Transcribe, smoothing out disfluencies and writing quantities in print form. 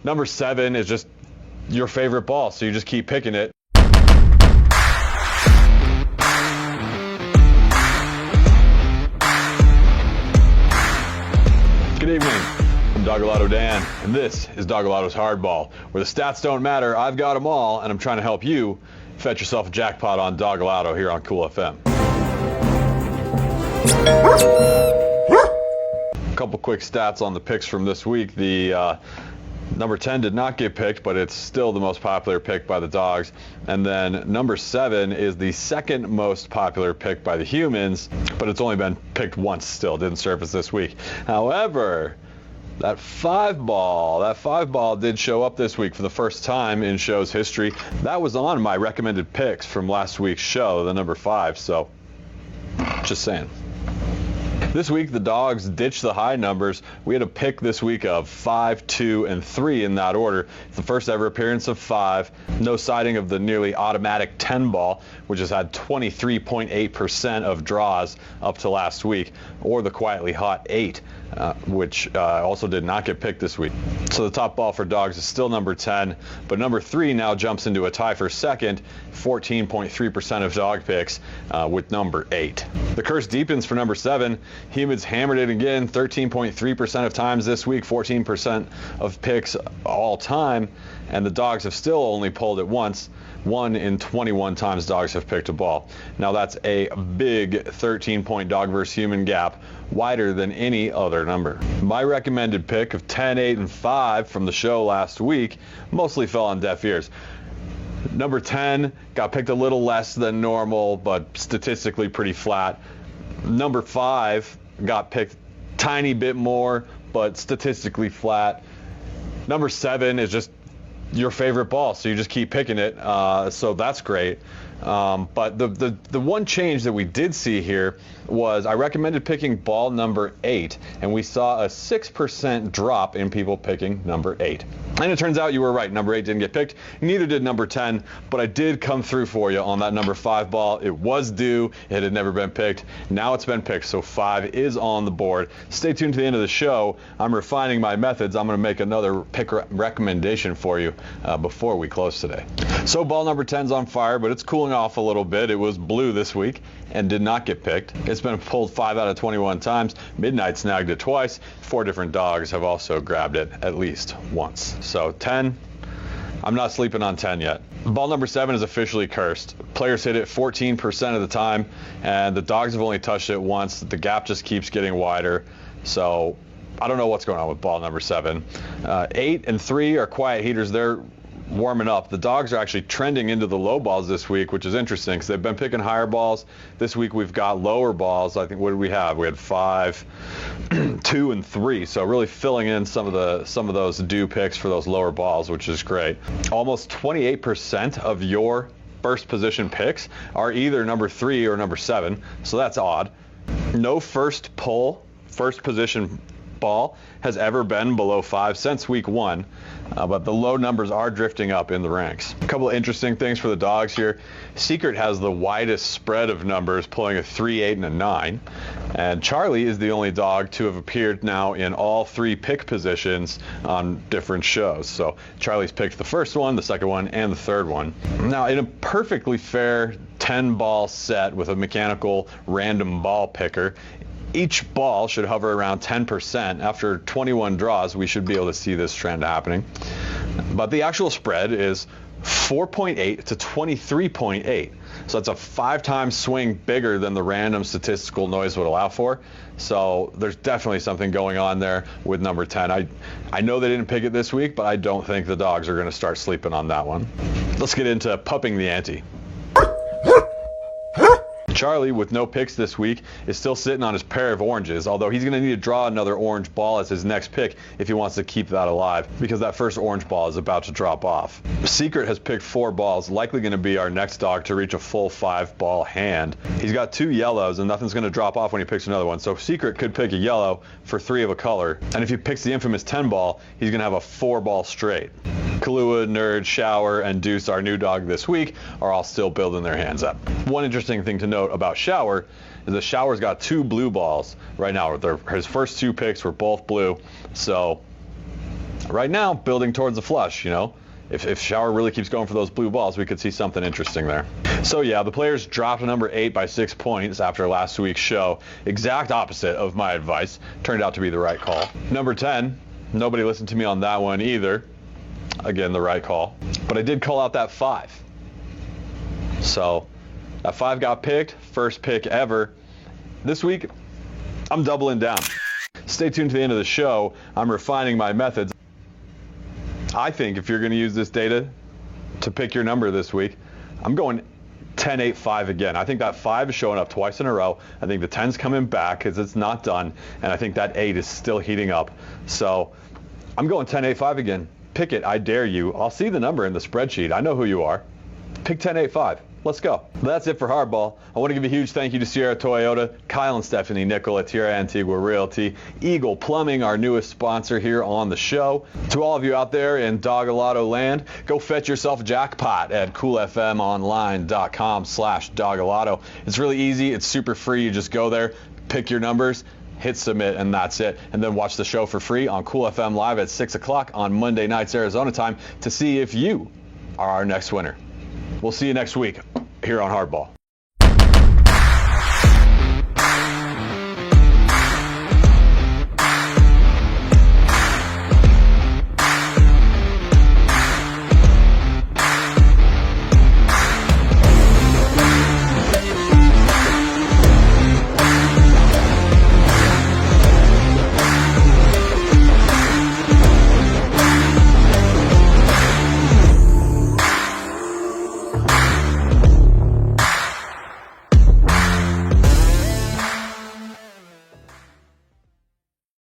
Number 7 is just your favorite ball, so you just keep picking it. Good evening. I'm Dogolotto Dan, and this is Dogolotto's Hardball, where the stats don't matter, I've got them all, and I'm trying to help you fetch yourself a jackpot on Dogolotto here on Cool FM. A couple quick stats on the picks from this week. The number 10 did not get picked, but it's still the most popular pick by the dogs. And then number 7 is the second most popular pick by the humans, but it's only been picked once still, didn't surface this week. However, that 5-ball did show up this week for the first time in show's history. That was on my recommended picks from last week's show, the number 5, so just saying. This week, the dogs ditched the high numbers. We had a pick this week of 5, 2, and 3 in that order. It's the first ever appearance of 5. No sighting of the nearly automatic 10 ball, which has had 23.8% of draws up to last week, or the quietly hot 8, which also did not get picked this week. So the top ball for dogs is still number 10, but number 3 now jumps into a tie for second, 14.3% of dog picks with number 8. The curse deepens for number 7. Humans hammered it again, 13.3% of times this week, 14% of picks all time, and the dogs have still only pulled it once. 1 in 21 times dogs have picked a ball. Now that's a big 13-point dog versus human gap, wider than any other number. My recommended pick of 10, 8, and 5 from the show last week mostly fell on deaf ears. Number 10 got picked a little less than normal, but statistically pretty flat. Number 5 got picked tiny bit more, but statistically flat. Number 7 is just your favorite ball, so you just keep picking it, so that's great. But the one change that we did see here was I recommended picking ball number 8, and we saw a 6% drop in people picking number 8. And it turns out you were right. Number 8 didn't get picked. Neither did number 10, but I did come through for you on that number 5 ball. It was due. It had never been picked. Now it's been picked, so 5 is on the board. Stay tuned to the end of the show. I'm refining my methods. I'm going to make another pick recommendation for you before we close today. So ball number 10's on fire, but it's cooling off a little bit. It was blue this week and did not get picked. It's been pulled 5 out of 21 times. Midnight snagged it twice. 4 different dogs have also grabbed it at least once. So 10, I'm not sleeping on 10 yet. Ball number 7 is officially cursed. Players hit it 14% of the time, and the dogs have only touched it once. The gap just keeps getting wider. So I don't know what's going on with ball number 7. 8 and 3 are quiet heaters. They're warming up. The dogs are actually trending into the low balls this week, which is interesting because they've been picking higher balls. This week we've got lower balls. I think, what did we have? We had 5, 2, and 3. So really filling in some of those due picks for those lower balls, which is great. Almost 28% of your first position picks are either number 3 or number 7. So that's odd. No first position ball has ever been below 5 since week 1, but the low numbers are drifting up in the ranks. A couple of interesting things for the dogs here. Secret has the widest spread of numbers, pulling a 3, 8, and a 9, and Charlie is the only dog to have appeared now in all 3 pick positions on different shows. So Charlie's picked the first one, the second one, and the third one. Now in a perfectly fair 10 ball set with a mechanical random ball picker, each ball should hover around 10%. After 21 draws, we should be able to see this trend happening. But the actual spread is 4.8 to 23.8. So that's a 5 times swing bigger than the random statistical noise would allow for. So there's definitely something going on there with number 10. I know they didn't pick it this week, but I don't think the dogs are going to start sleeping on that one. Let's get into pupping the ante. Charlie, with no picks this week, is still sitting on his pair of oranges, although he's going to need to draw another orange ball as his next pick if he wants to keep that alive, because that first orange ball is about to drop off. Secret has picked 4 balls, likely going to be our next dog to reach a full 5-ball hand. He's got 2 yellows, and nothing's going to drop off when he picks another one, so Secret could pick a yellow for 3 of a color, and if he picks the infamous 10 ball, he's going to have a 4-ball straight. Kahlua, Nerd, Shower, and Deuce, our new dog this week, are all still building their hands up. One interesting thing to note about Shower is that Shower's got 2 blue balls right now. His first 2 picks were both blue, so right now, building towards the flush, you know. If Shower really keeps going for those blue balls, we could see something interesting there. So yeah, the players dropped number 8 by 6 points after last week's show. Exact opposite of my advice. Turned out to be the right call. Number 10, nobody listened to me on that one either. Again, the right call. But I did call out that 5. So that 5 got picked, first pick ever. This week, I'm doubling down. Stay tuned to the end of the show. I'm refining my methods. I think if you're going to use this data to pick your number this week, I'm going 10, 8, 5 again. I think that 5 is showing up twice in a row. I think the 10's coming back because it's not done. And I think that 8 is still heating up. So I'm going 10, 8, 5 again. Pick it. I dare you. I'll see the number in the spreadsheet. I know who you are. Pick 10, 8, 5. Let's go. That's it for Hardball. I want to give a huge thank you to Sierra Toyota, Kyle and Stephanie Nickell at Tierra, Antigua Realty, Eagle Plumbing, our newest sponsor here on the show. To all of you out there in Dogolotto land, go fetch yourself a jackpot at coolfmonline.com/Dogolotto. It's really easy. It's super free. You just go there, pick your numbers, hit submit, and that's it. And then watch the show for free on Cool FM Live at 6 o'clock on Monday nights, Arizona time, to see if you are our next winner. We'll see you next week here on Hardball.